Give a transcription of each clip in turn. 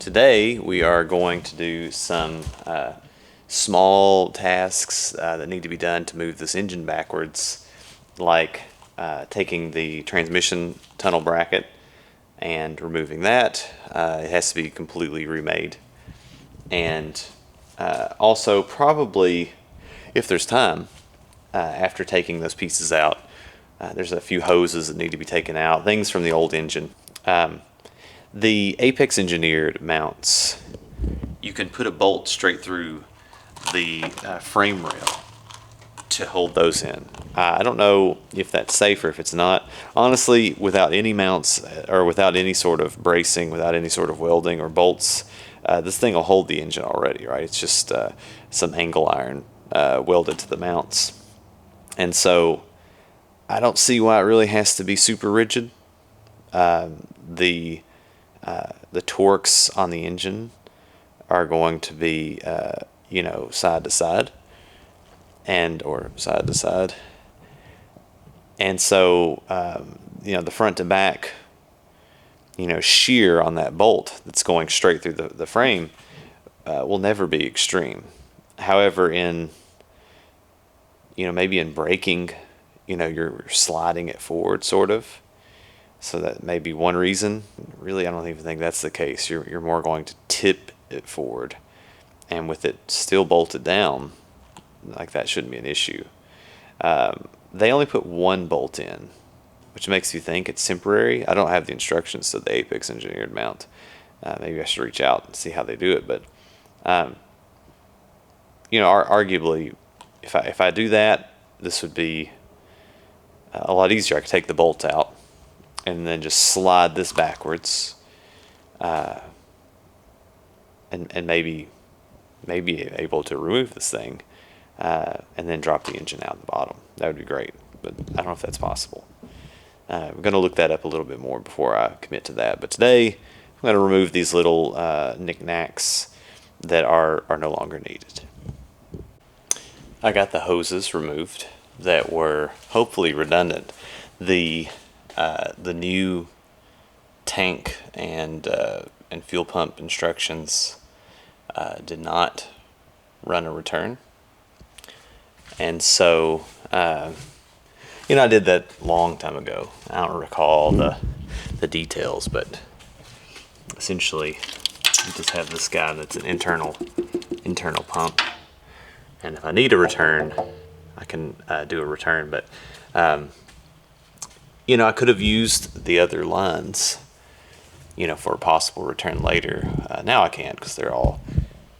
Today we are going to do some small tasks that need to be done to move this engine backwards, like taking the transmission tunnel bracket and removing that. It has to be completely remade. And also probably, if there's time, after taking those pieces out, there's a few hoses that need to be taken out, things from the old engine. The Apex engineered mounts, you can put a bolt straight through the frame rail to hold those in. I don't know if that's safe or if it's not. Honestly, without any mounts or without any sort of bracing, without any sort of welding or bolts, this thing will hold the engine already, right? It's just some angle iron welded to the mounts. And so I don't see why it really has to be super rigid. The torques on the engine are going to be, side to side or side to side. And so, the front to back, shear on that bolt that's going straight through the frame will never be extreme. However, maybe in braking, you're sliding it forward sort of. So that may be one reason. Really, I don't even think that's the case. You're more going to tip it forward. And with it still bolted down, like that shouldn't be an issue. They only put one bolt in, which makes you think it's temporary. I don't have the instructions to the Apex engineered mount. Maybe I should reach out and see how they do it. But, arguably, if I do that, this would be a lot easier. I could take the bolt out and then just slide this backwards, and maybe able to remove this thing, and then drop the engine out the bottom. That would be great, but I don't know if that's possible. I'm going to look that up a little bit more before I commit to that. But today, I'm going to remove these little knickknacks that are no longer needed. I got the hoses removed that were hopefully redundant. The new tank and fuel pump instructions did not run a return, and so I did that long time ago. I don't recall the details, but essentially you just have this guy that's an internal pump, and if I need a return, I can do a return. But I could have used the other lines, for a possible return later. Now I can't because they're all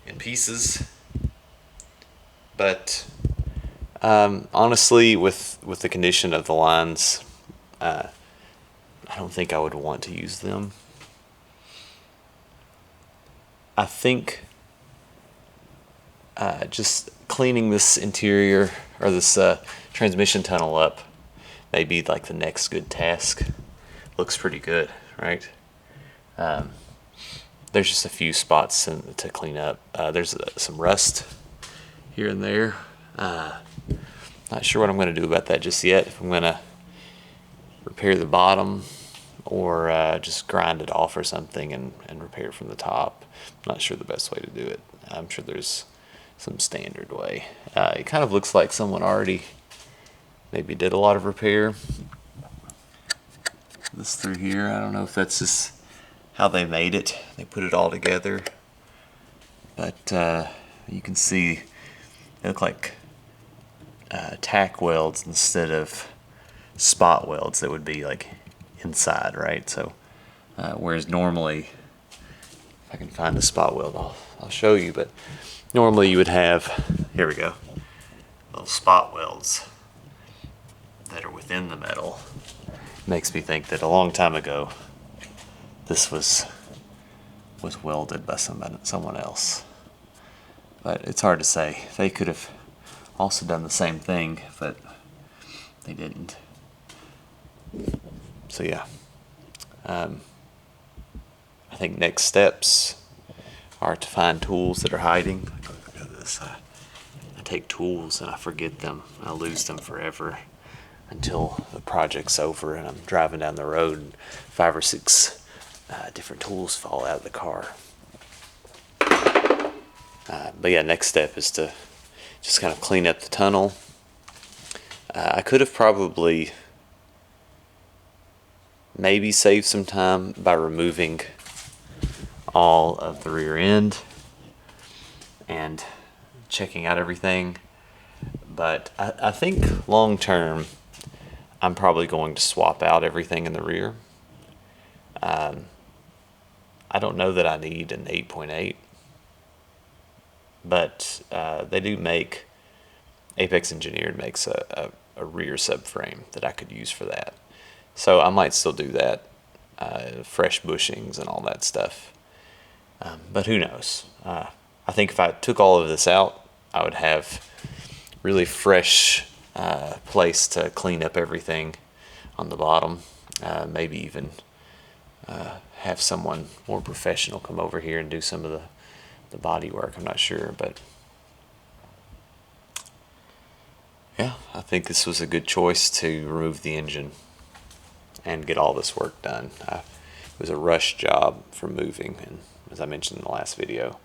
in pieces. But honestly, with the condition of the lines, I don't think I would want to use them. I think just cleaning this interior or this transmission tunnel up may be like the next good task. Looks pretty good, right? There's just a few spots to clean up. There's some rust here and there. Not sure what I'm going to do about that just yet. If I'm going to repair the bottom or just grind it off or something and repair from the top. I'm not sure the best way to do it. I'm sure there's some standard way. It kind of looks like someone already maybe did a lot of repair. This through here, I don't know if that's just how they made it. They put it all together. But you can see they look like tack welds instead of spot welds that would be like inside, right? So whereas normally, if I can find a spot weld, I'll show you. But normally you would have, here we go, little spot welds that are within the metal. Makes me think that a long time ago this was welded by someone else. But it's hard to say. They could have also done the same thing, but they didn't. So yeah, I think next steps are to find tools that are hiding. Look at this. I take tools and I forget them. I lose them forever until the project's over and I'm driving down the road and 5 or 6 different tools fall out of the car. But yeah, next step is to just kind of clean up the tunnel. I could have probably maybe saved some time by removing all of the rear end and checking out everything. But I think long term, I'm probably going to swap out everything in the rear. I don't know that I need an 8.8, but they do make, Apex Engineered makes a rear subframe that I could use for that. So I might still do that, fresh bushings and all that stuff. But who knows? I think if I took all of this out, I would have really fresh place to clean up everything on the bottom. Maybe even have someone more professional come over here and do some of the body work. I'm not sure, but yeah, I think this was a good choice to remove the engine and get all this work done. It was a rush job for moving, and as I mentioned in the last video,